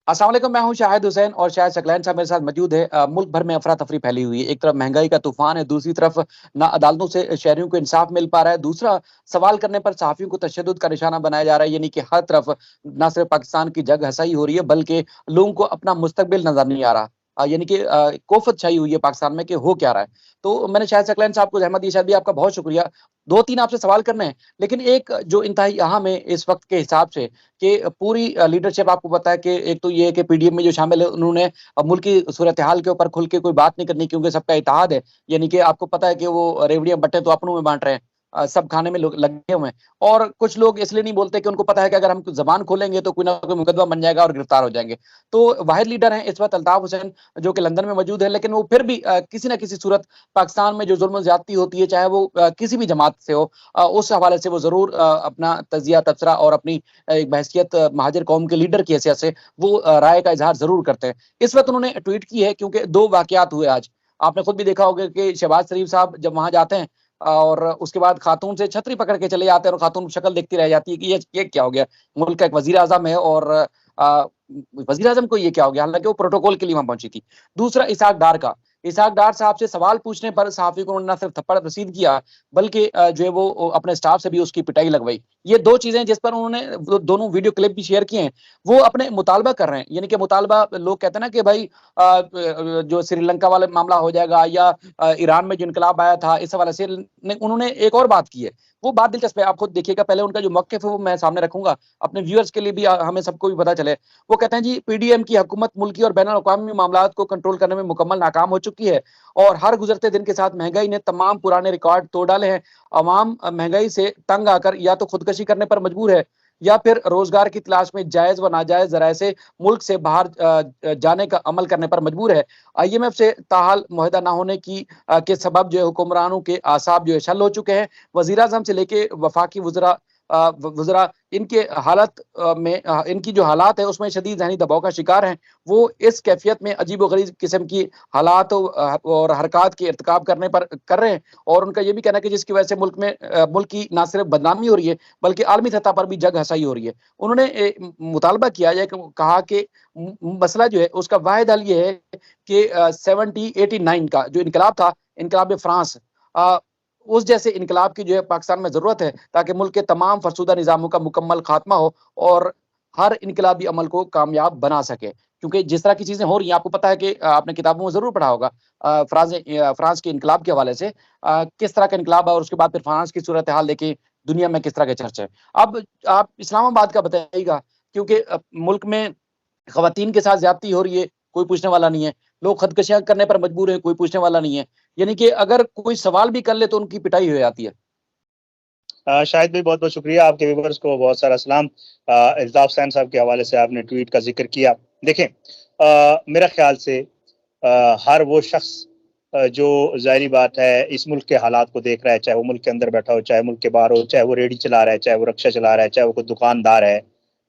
अस्सलाम वालेकुम, मैं हूं शाहिद हुसैन और शाहिद सकलैन साहब मेरे साथ मौजूद है। मुल्क भर में अफरा तफरी फैली हुई है। एक तरफ महंगाई का तूफान है, दूसरी तरफ ना अदालतों से शहरियों को इंसाफ मिल पा रहा है, दूसरा सवाल करने पर सहाफियों को तशद्दुद का निशाना बनाया जा रहा है। यानी कि हर तरफ ना सिर्फ पाकिस्तान की जग हसाई हो रही है, बल्कि लोगों को अपना मुस्तकबिल नजर नहीं आ रहा। यानी कि कोफत छाई हुई है पाकिस्तान में कि हो क्या रहा है। तो मैंने शाहिद सकलैन साहब को जहमत दी। शायद भी आपका बहुत शुक्रिया। दो तीन आपसे सवाल करने हैं, लेकिन एक जो इंतहाई अहम है इस वक्त के हिसाब से कि पूरी लीडरशिप, आपको पता है कि एक तो ये है कि पीडीएम में जो शामिल है उन्होंने मुल्क की सूरत हाल के ऊपर खुल के कोई बात नहीं करनी, क्योंकि सबका इत्तेहाद है। यानी कि आपको पता है कि वो रेवड़ियां बट्टे तो अपनों में बांट रहे हैं, सब खाने में लगे हुए हैं। और कुछ लोग इसलिए नहीं बोलते कि उनको पता है कि अगर हम जबान खोलेंगे तो कोई ना कोई मुकदमा बन जाएगा और गिरफ्तार हो जाएंगे। तो वाहिद लीडर हैं इस वक्त अल्ताफ हुसैन, जो कि लंदन में मौजूद है, लेकिन वो फिर भी किसी ना किसी सूरत पाकिस्तान में जो जुल्म ज्यादती होती है, चाहे वो किसी भी जमात से हो, उस हवाले से वो जरूर अपना तजिया तबसरा और अपनी एक बहसियत महाजर कौम के लीडर की हैसियत से वो राय का इजहार जरूर करते हैं। इस वक्त उन्होंने ट्वीट की है, क्योंकि दो वाकयात हुए आज। आपने खुद भी देखा होगा कि शहबाज शरीफ साहब जब वहां जाते हैं और उसके बाद खातून से छतरी पकड़ के चले जाते हैं और खातून शक्ल देखती रह जाती है कि ये क्या हो गया। मुल्क का एक वजीर आजम है और वजीर आजम को ये क्या हो गया, हालांकि वो प्रोटोकॉल के लिए वहां पहुंची थी। दूसरा इसहाक डार का, इसहाक डार साहब से सवाल पूछने पर सहाफी को उन्होंने न सिर्फ थप्पड़ रसीद किया, बल्कि जो है वो अपने स्टाफ से भी उसकी पिटाई लगवाई। ये दो चीजें जिस पर उन्होंने दोनों वीडियो क्लिप भी शेयर किए हैं, वो अपने मुतालबा कर रहे हैं। यानी कि मुतालबा, लोग कहते हैं ना कि भाई जो श्रीलंका वाला मामला हो जाएगा या ईरान में जो इनकलाब आया था, इस हवाले से उन्होंने एक और बात की है। वो बात दिलचस्प है, आप खुद देखिएगा। पहले उनका जो मौक़िफ़ है वो मैं सामने रखूंगा अपने व्यूअर्स के लिए भी, हमें सबको भी पता चले। वो कहते हैं जी, पीडीएम की हुकूमत मुल्की और बैनुल अक़वामी मामलात को कंट्रोल करने में मुकम्मल नाकाम हो चुकी है और हर गुजरते दिन के साथ महंगाई ने तमाम पुराने रिकॉर्ड तोड़ डाले हैं। अवाम महंगाई से तंग आकर या तो खुदकशी करने पर मजबूर है या फिर रोजगार की तलाश में जायज व नाजायज जराए से मुल्क से बाहर जाने का अमल करने पर मजबूर है। आईएमएफ से ताहाल मुआहदा न होने की के सबब जो है हुक्मरानों के आसाब जो है शल हो चुके हैं। वजीर आजम से लेके वफाकी वज़रा इनके हालत में इनकी जो हालात है उसमें शदीद ज़हनी दबाव का शिकार हैं। वो इस कैफियत में अजीब व गरीब किस्म की हालात और हरकत के इर्तिकाब करने पर कर रहे हैं। और उनका ये भी कहना है कि जिसकी वजह से मुल्क की ना सिर्फ बदनामी हो रही है, बल्कि आलमी सतह पर भी जग हसाई हो रही है। उन्होंने मुतालबा किया है, कहा कि मसला जो है उसका वाहिद हल ये है कि 1789 का जो इनकलाब था, इनकलाब फ्रांस, उस जैसे इनकलाब की जो है पाकिस्तान में जरूरत है, ताकि मुल्क के तमाम फरसूदा निज़ामों का मुकम्मल खात्मा हो और हर इनकलाबी अमल को कामयाब बना सके। क्योंकि जिस तरह की चीजें हो रही हैं, आपको पता है कि आपने किताबों में जरूर पढ़ा होगा फ्रांस के इनकलाब के हवाले से, किस तरह का इनकलाब है और उसके बाद फिर फ्रांस की सूरत हाल देखें, दुनिया में किस तरह के चर्चे हैं। अब आप इस्लामाबाद का बताइएगा, क्योंकि मुल्क में खवातीन के साथ ज्यादती हो रही है, कोई पूछने वाला नहीं है। लोग खुदकुशियां करने पर मजबूर है, कोई पूछने वाला नहीं है। यानी कि अगर कोई सवाल भी कर ले तो उनकी पिटाई हो जाती है। शाहिद भाई, बहुत बहुत शुक्रिया। आपके व्यूवर्स को बहुत सारा सलाम। अल्ताफ हुसैन साहब के हवाले से आपने ट्वीट का जिक्र किया। देखें, मेरा ख्याल से हर वो शख्स जो ज़ाहिरी बात है इस मुल्क के हालात को देख रहा है, चाहे वो मुल्क के अंदर बैठा हो, चाहे मुल्क के बाहर हो, चाहे वो रेडी चला रहा है, चाहे वो रक्षा चला रहा है, चाहे वो कोई दुकानदार है,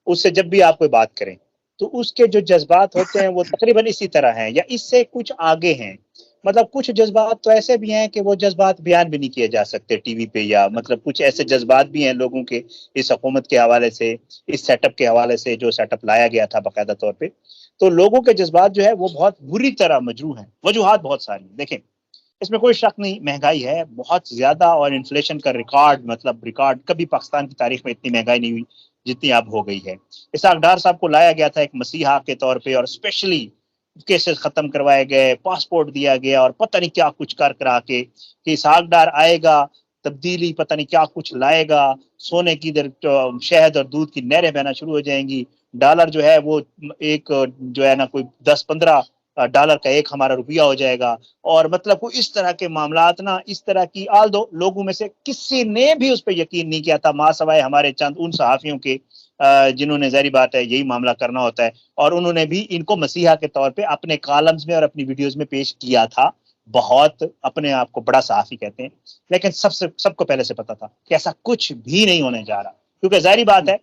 उससे जब भी आप कोई बात करें तो उसके जो जज्बात होते हैं वो तकरीबन इसी तरह हैं या इससे कुछ आगे हैं। मतलब कुछ जज्बात तो ऐसे भी हैं कि वो जज्बात बयान भी नहीं किए जा सकते टीवी पे, या मतलब कुछ ऐसे जज्बात भी हैं लोगों के इस हुकूमत के हवाले से, इस सेटअप के हवाले से जो सेटअप लाया गया था बाकायदा तौर पे। तो लोगों के जज्बात जो है वो बहुत बुरी तरह मजरूह हैं। वजूहात बहुत सारी हैं। देखें, इसमें कोई शक नहीं, महंगाई है बहुत ज्यादा और इन्फ्लेशन का रिकॉर्ड, मतलब रिकॉर्ड, कभी पाकिस्तान की तारीख में इतनी महंगाई नहीं हुई जितनी अब हो गई है। इसहाक डार साहब को लाया गया था एक मसीहा के तौर पे और स्पेशली केसेस खत्म करवाए गए, पासपोर्ट दिया गया और पता नहीं क्या कुछ कर करा के कि इसहाक डार आएगा, तब्दीली पता नहीं क्या कुछ लाएगा, सोने की इधर शहद और दूध की नहरें बहना शुरू हो जाएंगी, डॉलर जो है वो एक जो है ना कोई 10-15 डॉलर का एक हमारा रुपया हो जाएगा। और मतलब कोई इस तरह के मामलात ना, इस तरह की आल दो लोगों में से किसी ने भी उस पर यकीन नहीं किया था, मां सवाए हमारे चंद उन सहाफियों के जिन्होंने ज़ाहिर बात है यही मामला करना होता है, और उन्होंने भी इनको मसीहा के तौर पे अपने कॉलम्स में और अपनी वीडियोस में पेश किया था। बहुत अपने आप को बड़ा सहाफी कहते हैं, लेकिन सबको पहले से पता था कि ऐसा कुछ भी नहीं होने जा रहा, क्योंकि ज़ाहिर बात है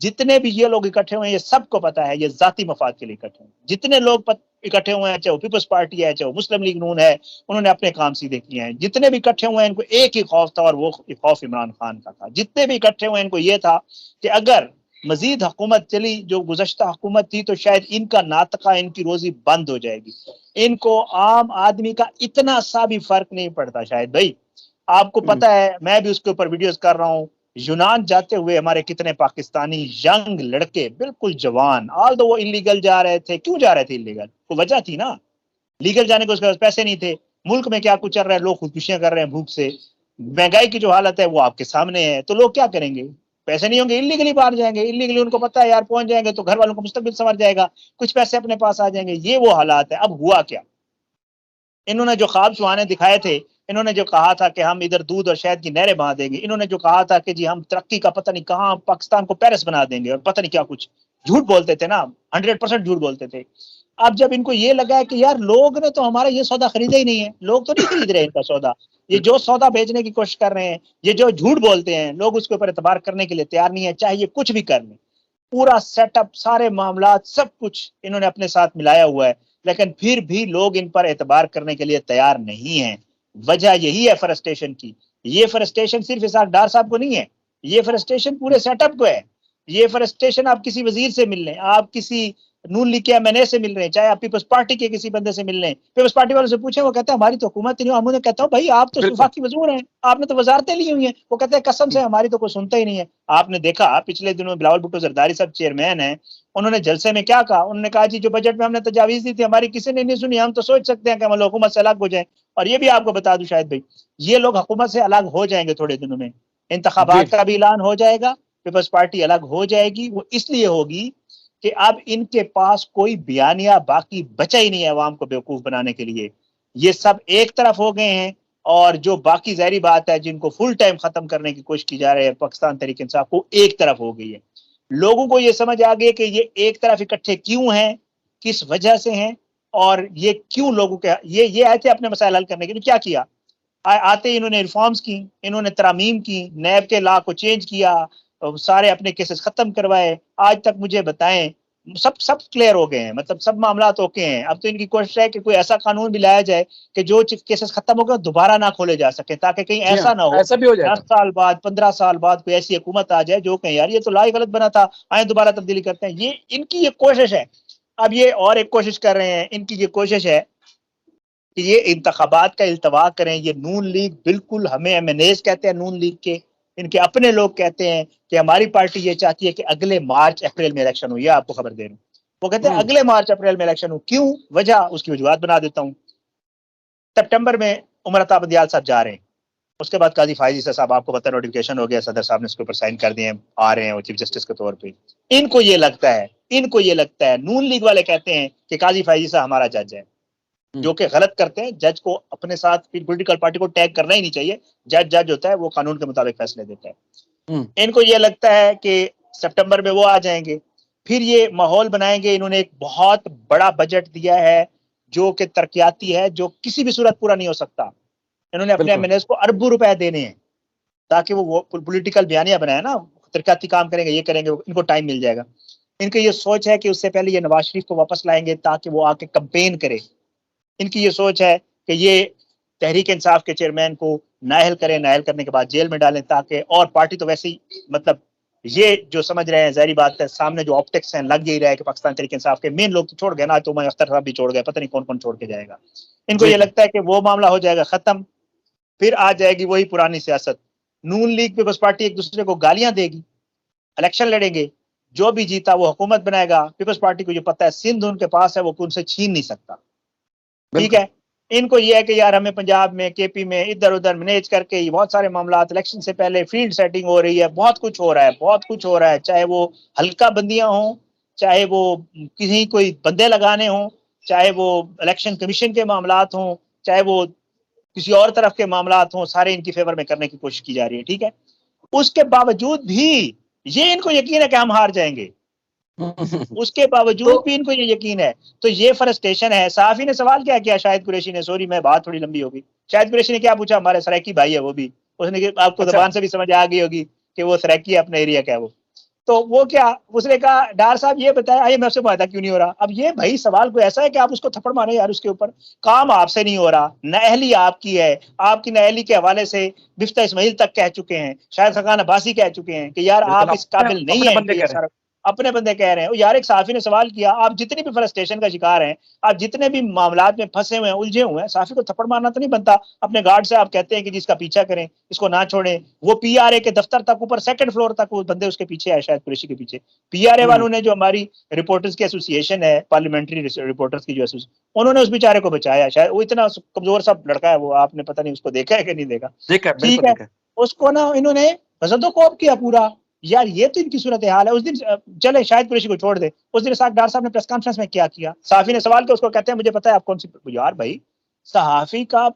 जितने भी ये लोग इकट्ठे हुए हैं ये सबको पता है ये जाती मफाद के लिए इकट्ठे हैं। जितने लोग इकट्ठे हुए हैं, चाहे वो पीपल्स पार्टी है, चाहे वो मुस्लिम लीग नून है, उन्होंने अपने काम सीधे किए हैं। जितने भी इकट्ठे हुए हैं इनको एक ही खौफ था और वो खौफ इमरान खान का था। जितने भी इकट्ठे हुए हैं इनको ये था कि अगर मजीद हुकूमत चली, जो गुज़श्ता हुकूमत थी, तो शायद इनका नातका, इनकी रोजी बंद हो जाएगी। इनको आम आदमी का इतना सा भी फर्क नहीं पड़ता शायद भाई। आपको पता है, मैं भी उसके ऊपर वीडियोस कर रहा हूँ, यूनान जाते हुए हमारे कितने पाकिस्तानी यंग लड़के बिल्कुल जवान, ऑल दो वो इलीगल जा रहे थे। क्यों जा रहे थे इलीगल? तो वजह थी ना, लीगल जाने को उसके पास पैसे नहीं थे। मुल्क में क्या कुछ चल रहा है, लोग खुदकुशियां कर रहे हैं भूख से, महंगाई की जो हालत है वो आपके सामने है, तो लोग क्या करेंगे? पैसे नहीं होंगे, इलीगली बाहर जाएंगे। इलीगली उनको पता है यार पहुंच जाएंगे तो घर वालों को मुस्तकबिल संवर जाएगा, कुछ पैसे अपने पास आ जाएंगे। ये वो हालात है। अब हुआ क्या, इन्होंने जो ख्वाब सुहाने दिखाए थे, इन्होंने जो कहा था कि हम इधर दूध और शहद की नहरें बहा देंगे, इन्होंने जो कहा था कि जी हम तरक्की का पता नहीं कहाँ, पाकिस्तान को पेरिस बना देंगे, और पता नहीं क्या कुछ झूठ बोलते थे ना, 100% झूठ बोलते थे। अब जब इनको ये लगा है कि यार लोग ने तो हमारा ये सौदा खरीदा ही नहीं है, लोग तो नहीं खरीद रहे इनका सौदा, ये जो सौदा बेचने की कोशिश कर रहे हैं, ये जो झूठ बोलते हैं, लोग उसके ऊपर एतबार करने के लिए तैयार नहीं है, चाहे ये कुछ भी कर लें। पूरा सेटअप, सारे मामला, सब कुछ इन्होंने अपने साथ मिलाया हुआ है, लेकिन फिर भी लोग इन पर एतबार करने के लिए तैयार नहीं है। वजह यही है फ्रस्ट्रेशन की। ये फ्रस्ट्रेशन सिर्फ इसाक डार साहब को नहीं है, ये फ्रस्ट्रेशन पूरे सेटअप को है। ये फ्रस्ट्रेशन आप किसी वजीर से मिल लें, आप किसी नून लीग के एमएनए से मिल रहे हैं, चाहे आप पीपल्स पार्टी के किसी बंदे से मिल रहे हैं, पीपल्स पार्टी वालों से पूछे, वो कहते हैं हमारी तो हुकूमत नहीं। हम उन्हें कहता हूँ भाई आप तो वफाकी वज़ीर हैं, आपने तो वजारतें ली हुई हैं। वो कहते हैं कसम से हमारी तो कोई सुनता ही नहीं है। आपने देखा पिछले दिनों बिलावल भुट्टो जरदारी साहब चेयरमैन है, उन्होंने जलसे में क्या कहा? उन्होंने कहा जी जो बजट में हमने तजावीज दी थी हमारी किसी ने नहीं सुनी, हम तो सोच सकते हैं कि हम हुकूमत से अलग हो जाए। और ये भी आपको बता दूं शायद भाई, ये लोग हुकूमत से अलग हो जाएंगे थोड़े दिनों में, इंतखाबात का भी ऐलान हो जाएगा, पीपल्स पार्टी अलग हो जाएगी। वो इसलिए होगी कि अब इनके पास कोई बयानिया बाकी बचा ही नहीं है अवाम को बेवकूफ बनाने के लिए। ये सब एक तरफ हो गए हैं, और जो बाकी ज़ाहिरी बात है जिनको फुल टाइम खत्म करने की कोशिश की जा रही है पाकिस्तान तहरीक इंसाफ को, एक तरफ हो गई है। लोगों को ये समझ आ गई कि ये एक तरफ इकट्ठे क्यों हैं, किस वजह से हैं, और ये क्यों लोगों के ये आए थे अपने मसाइल हल करने के लिए। क्या किया? आते ही इन्होंने रिफॉर्म्स की, इन्होंने तरामीम की, नैब के लॉ को चेंज किया, सारे अपने केसेस खत्म करवाए। आज तक मुझे बताएं, सब क्लियर हो गए हैं, मतलब सब मामला तो ओके हैं। अब तो इनकी कोशिश है कि कोई ऐसा कानून भी लाया जाए कि जो केसेस खत्म हो गए दोबारा ना खोले जा सके, ताकि कहीं ऐसा ना हो ऐसा भी हो 10 जाएगा। साल बाद 15 साल बाद कोई ऐसी हुकूमत आ जाए जो कहीं यार ये तो ला ही गलत बना था, आए दोबारा तब्दीली करते हैं। ये इनकी ये कोशिश है। अब ये और एक कोशिश कर रहे हैं, इनकी ये कोशिश है कि ये इंतखाबात का इल्तवा करें। ये नून लीग, बिल्कुल हमें एमएनएज कहते हैं नून लीग के, इनके अपने लोग कहते हैं कि हमारी पार्टी ये चाहती है कि अगले मार्च अप्रैल में इलेक्शन हो। ये आपको खबर दे रहा हूँ, वो कहते हैं अगले मार्च अप्रैल में इलेक्शन हो। क्यों? वजह उसकी वजूहत बना देता हूँ। सितंबर में उमर अता बंदियाल साहब जा रहे हैं, उसके बाद काजी फायज ईसा साहब, आपको पता नोटिफिकेशन हो गया, सदर साहब ने उसके ऊपर साइन कर दिए, आ रहे हैं वो चीफ जस्टिस के तौर पे। इनको ये लगता है, नून लीग वाले कहते हैं कि काजी फायज ईसा हमारा जज है, जो कि गलत करते हैं। जज को अपने साथ पॉलिटिकल पार्टी को टैग करना ही नहीं चाहिए। जज होता है वो कानून के मुताबिक फैसले देता है। इनको ये लगता है कि सितंबर में वो आ जाएंगे, फिर ये माहौल बनाएंगे। इन्होंने एक बहुत बड़ा बजट दिया है जो कि तरक्याती है, जो किसी भी सूरत पूरा नहीं हो सकता। इन्होंने अपने एमएनएस को अरबों रुपए देने हैं ताकि वो पॉलिटिकल बयानिया बनाए ना, तरक्याती काम करेंगे, ये करेंगे, इनको टाइम मिल जाएगा। इनकी ये सोच है कि उससे पहले ये नवाज शरीफ को वापस लाएंगे ताकि वो आके कंपेन करे। इनकी ये सोच है कि ये तहरीक इंसाफ के चेयरमैन को नाअहल करें, नाअहल करने के बाद जेल में डालें, ताकि, और पार्टी तो वैसे ही, मतलब ये जो समझ रहे हैं, जाहिर बात है सामने जो ऑप्टिक्स हैं लग यही रहा है कि पाकिस्तान तहरीक इंसाफ के मेन लोग तो छोड़ गए ना, तो अख्तर साहब भी छोड़ गए, पता नहीं कौन कौन छोड़ के जाएगा। इनको ये लगता है कि वो मामला हो जाएगा खत्म, फिर आ जाएगी वही पुरानी सियासत। नून लीग पीपल्स पार्टी एक दूसरे को गालियां देगी, इलेक्शन लड़ेंगे, जो भी जीता वो हुकूमत बनाएगा। पीपल्स पार्टी को जो पता है सिंध उनके पास है, वो उनसे छीन नहीं सकता। ठीक है, इनको ये है कि यार हमें पंजाब में, केपी में इधर उधर मैनेज करके बहुत सारे मामला, इलेक्शन से पहले फील्ड सेटिंग हो रही है, बहुत कुछ हो रहा है, बहुत कुछ हो रहा है, चाहे वो हल्का बंदियां हों, चाहे वो किसी कोई बंदे लगाने हों, चाहे वो इलेक्शन कमीशन के मामलात हों, चाहे वो किसी और तरफ के मामलात हों, सारे इनकी फेवर में करने की कोशिश की जा रही है। ठीक है, उसके बावजूद भी ये इनको यकीन है कि हम हार जाएंगे, उसके बावजूद भी इनको ये यकीन है। तो ये फ्रस्ट्रेशन है। साफी ने सवाल क्या किया, शाहिद कुरैशी ने, सॉरी मैं बात थोड़ी लंबी होगी, शाहिद कुरैशी ने क्या पूछा, हमारे सराइकी भाई है वो भी, उसने आपको जबान से भी समझ आ गई होगी कि वो सराइकी अपने एरिया का है वो। तो वो क्या, उसने कहा डार साहब ये बताया IMF से मुआहदा क्यों नहीं हो रहा। अब ये भाई सवाल कोई ऐसा है कि आप उसको थप्पड़ मारे यार, उसके ऊपर काम आपसे नहीं हो रहा, नाअहली आपकी है, आपकी नाअहली के हवाले से बिफ्ता इस्माइल तक कह चुके हैं, शायद खकान अब्बासी कह चुके हैं कि यार आप इस काबिल नहीं है कि सारा अपने बंदे कह रहे हैं। यार एक साफी ने सवाल किया, आप जितने भी फ्रस्ट्रेशन का शिकार हैं, आप जितने भी मामलात में फंसे हुए हैं, उलझे हुए हैं, साफी को थप्पड़ मारना तो नहीं बनता। अपने गार्ड से आप कहते हैं कि जिसका पीछा करें, इसको ना छोड़ें। वो PRA के दफ्तर तक ऊपर 2nd फ्लोर तक वो बंदे उसके पीछे है, शायद कुरैशी के पीछे। PRA वालों ने, जो हमारी रिपोर्टर्स की एसोसिएशन है, पार्लियामेंट्री रिपोर्टर्स की जो एसोसिएशन, उन्होंने उस बेचारे को बचाया। शायद वो इतना कमजोर सा लड़का है वो, आपने पता नहीं उसको देखा है कि नहीं देखा। ठीक है, उसको ना इन्होंने गजदोकोब किया पूरा। यार ये तो इनकी सूरत हाल है। उस दिन चले शायद कुरैशी को छोड़ दे, उस दिन साहब डार साहब ने प्रेस कॉन्फ्रेंस में क्या किया, सहाफी ने सवाल किया, उसको कहते हैं मुझे पता है आप कौन सी। यार भाई सहाफी का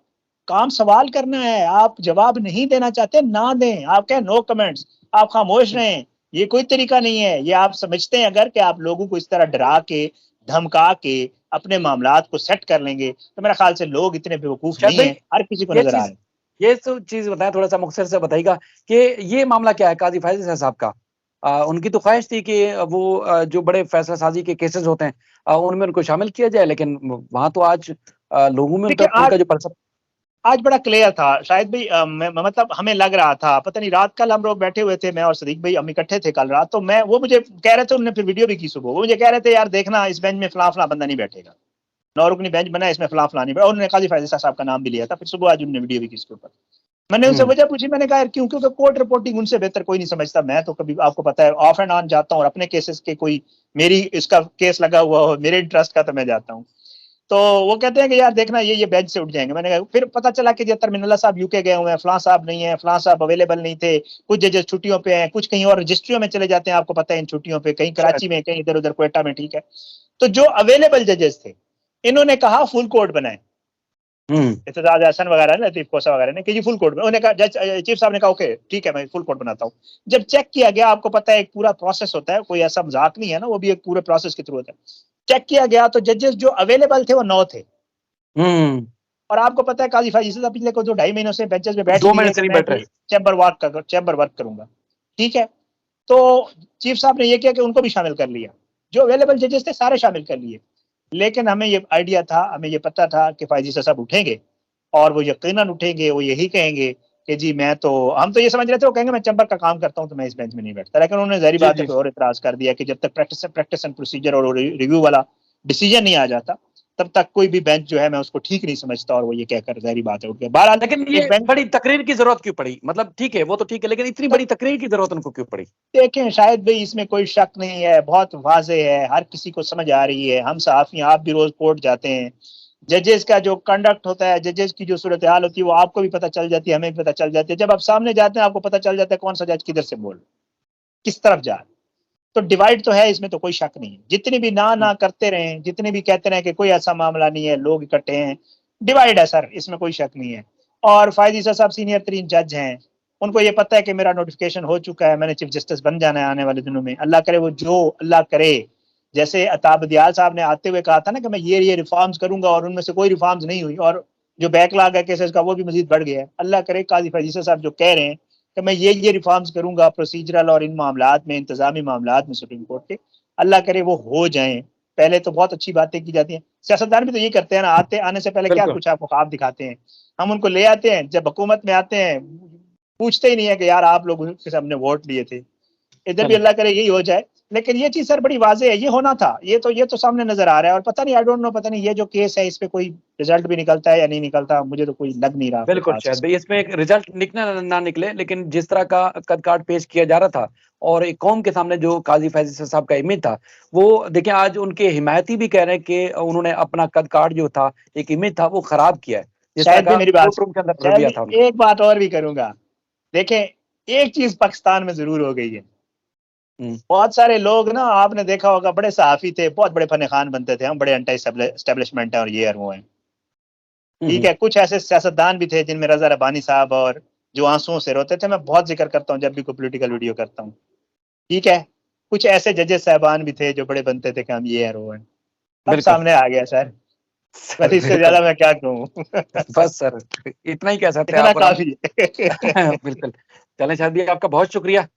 काम सवाल करना है, आप जवाब नहीं देना चाहते ना दें, आप कहें नो कमेंट्स, आप खामोश रहें, ये कोई तरीका नहीं है। ये आप समझते हैं अगर कि आप लोगों को इस तरह डरा के धमका के अपने मामलात को सेट कर लेंगे, तो मेरा ख्याल से लोग इतने बेवकूफ नहीं है, हर किसी को नजर आ रहा है। ये तो चीज बताएं, थोड़ा सा मुख्तसर से बताइएगा कि ये मामला क्या है काजी फैजी साहब का। उनकी तो ख्वाहिश थी कि वो जो बड़े फैसला साजी के केसेस होते हैं उनमें उनको शामिल किया जाए, लेकिन वहां तो आज लोगों में उनका जो परसेप्शन आज बड़ा क्लियर था। शायद भी मतलब हमें लग रहा था, पता नहीं, रात कल हम लोग बैठे हुए थे, मैं और सदीक भाई, हम इकट्ठे थे कल रात, तो वो मुझे कह रहे थे, उन्होंने फिर वीडियो भी की सुबह, वो मुझे कह रहे थे यार देखना इस बेंच में फला बंदा नहीं बैठेगा, 9 रुकनी बेंच बना है, इसमें फला नहीं बैठा। उन्होंने काजी फैजी साहब का नाम भी लिया था, फिर सुबह आज उन्होंने वीडियो भी की इसके ऊपर। मैंने उनसे वजह पूछी, मैंने कहा क्यों, क्योंकि कोर्ट रिपोर्टिंग उनसे बेहतर कोई नहीं समझता। मैं तो कभी आपको पता है ऑफ एंड ऑन जाता हूँ, और अपने केसेस के कोई मेरी इसका केस लगा हुआ हो, मेरे इंटरेस्ट का, तो मैं जाता हूँ। तो वो कहते हैं कि यार देखना ये बेंच से उठ जाएंगे। मैंने कहा, फिर पता चला कि तरमिनुल्लाह साहब यूके गए हुए हैं, फलां साहब नहीं है, फलां साहब अवेलेबल नहीं थे, कुछ जजेस छुट्टियों पे हैं, कुछ कहीं और रजिस्ट्रियों में चले जाते हैं, आपको पता है इन छुट्टियों पे, कहीं कराची में, कहीं इधर उधर क्वेटा में। ठीक है, तो जो अवेलेबल जजेस थे, इन्होंने कहा फुल कोर्ट बनाए, इत्तेजाज हसन वगैरह ने, लतीफ कोसा वगैरह ने कि जी फुल कोर्ट। उन्होंने कहा, जज चीफ साहब ने कहा ओके ठीक है मैं फुल कोर्ट बनाता हूँ। जब चेक किया गया, आपको पता है एक पूरा प्रोसेस होता है, कोई ऐसा मजाक नहीं है ना, वो भी एक पूरे प्रोसेस के थ्रू होता है। चेक किया गया तो जजेस जो अवेलेबल थे वो 9 थे। और आपको पता है काजी फैजी साहब पिछले को 2-2.5 महीनों से बेंचेस पे बैठ रहे, चैम्बर वर्क करूंगा। ठीक है, तो चीफ साहब ने ये किया कि उनको भी शामिल कर लिया, जो अवेलेबल जजेस थे सारे शामिल कर लिए। लेकिन हमें ये आइडिया था, हमें ये पता था कि फैजी साहब उठेंगे, और वो यकीनन उठेंगे, वो यही कहेंगे कि जी मैं तो, हम तो ये समझ रहे थे वो कहेंगे मैं चैम्बर का काम करता हूं तो मैं इस बेंच में नहीं बैठता। लेकिन उन्होंने जाहिर बात है और इतराज कर दिया कि जब तक प्रैक्टिस एंड प्रोसीजर और रिव्यू वाला डिसीजन नहीं आ जाता, तब तक कोई भी बेंच जो है मैं उसको ठीक नहीं समझता। और वो ये कहकर जाहिर बात है उठ गया। बहरहाल, लेकिन ये बड़ी तकरीर की जरूरत क्यों पड़ी? मतलब ठीक है वो तो ठीक है, लेकिन इतनी बड़ी तकरीर की जरूरत उनको क्यों पड़ी? देखें, शायद भाई इसमें कोई शक नहीं है, बहुत वाजे है, हर किसी को समझ आ रही है। हम सहाफी, आप भी रोज कोर्ट जाते हैं, जजेस का जो कंडक्ट होता है, जजेस की जो सूरत हाल होती है, वो आपको भी पता चल जाती है, हमें भी पता चल जाती है। जब आप सामने जाते हैं आपको पता चल जाता है कौन सा जज किधर से बोल, किस तरफ जा। तो डिवाइड तो है, इसमें तो कोई शक नहीं है। जितने भी ना करते रहे, जितने भी कहते रहे कि कोई ऐसा मामला नहीं है, लोग इकट्ठे हैं, डिवाइड है सर, इसमें कोई शक नहीं है। और फैजी साहब सीनियर तरीन जज हैं, उनको ये पता है कि मेरा नोटिफिकेशन हो चुका है, मैंने चीफ जस्टिस बन जाना है आने वाले दिनों में। अल्लाह करे वो जो अल्लाह करे, जैसे अताब दियाल साहब ने आते हुए कहा था ना कि मैं ये रिफॉर्म्स करूंगा, और उनमें से कोई रिफॉर्म्स नहीं हुई, और जो बैकलॉग है केसेस का वो भी मजीद बढ़ गया है। अल्लाह करे काजी फैजी साहब जो कह रहे हैं कि मैं ये रिफॉर्म्स करूंगा प्रोसीजरल और इन मामलात में, इंतजामी मामलात में सुप्रीम कोर्ट के, अल्लाह करे वो हो जाएं। पहले तो बहुत अच्छी बातें की जाती हैं, सियासतदान भी तो ये करते हैं ना, आने से पहले क्या कुछ आपको ख्वाब दिखाते हैं, हम उनको ले आते हैं, जब हुकूमत में आते हैं पूछते ही नहीं है कि यार आप लोग के सामने वोट लिए थे। इधर भी अल्लाह करे यही हो जाए। लेकिन ये चीज सर बड़ी वाजे है, ये होना था, ये तो सामने नजर आ रहा है। और पता नहीं, आई डोंट नो, पता नहीं ये जो केस है इस पे कोई रिजल्ट भी निकलता है या नहीं निकलता, मुझे तो कोई लग नहीं रहा। बिल्कुल शायद भाई इसमें एक रिजल्ट निकले ना निकले, लेकिन जिस तरह का कद काट पेश किया जा रहा था और एक कौम के सामने जो काजी फैजी साहब का इमेज था, वो देखिए आज उनके हिमायती भी कह रहे हैं कि उन्होंने अपना कद काट जो था, एक इमेज था, वो खराब किया है। शायद भी मेरी बात, एक बात और भी करूंगा। देखें, एक चीज पाकिस्तान में जरूर हो गई है, बहुत सारे लोग ना, आपने देखा होगा, बड़े सहाफी थे, बहुत बड़े फन खान बनते थे, हम बड़े एंटी एस्टेब्लिशमेंट है और ये और वो है। ठीक है, कुछ ऐसे सियासतदान भी थे जिनमें रजा रब्बानी साहब, और जो आंसुओं से रोते थे, मैं बहुत जिक्र करता हूँ जब भी कोई पॉलिटिकल वीडियो करता हूँ। ठीक है, कुछ ऐसे जजेस साहबान भी थे जो बड़े बनते थे कि हम ये है वो है। अब सामने आ गया सर, बस इससे ज्यादा मैं क्या कहूँ। बस सर इतना ही कह सकते हैं, इतना काफी है। बिल्कुल। चलें शायद भी, आपका बहुत शुक्रिया।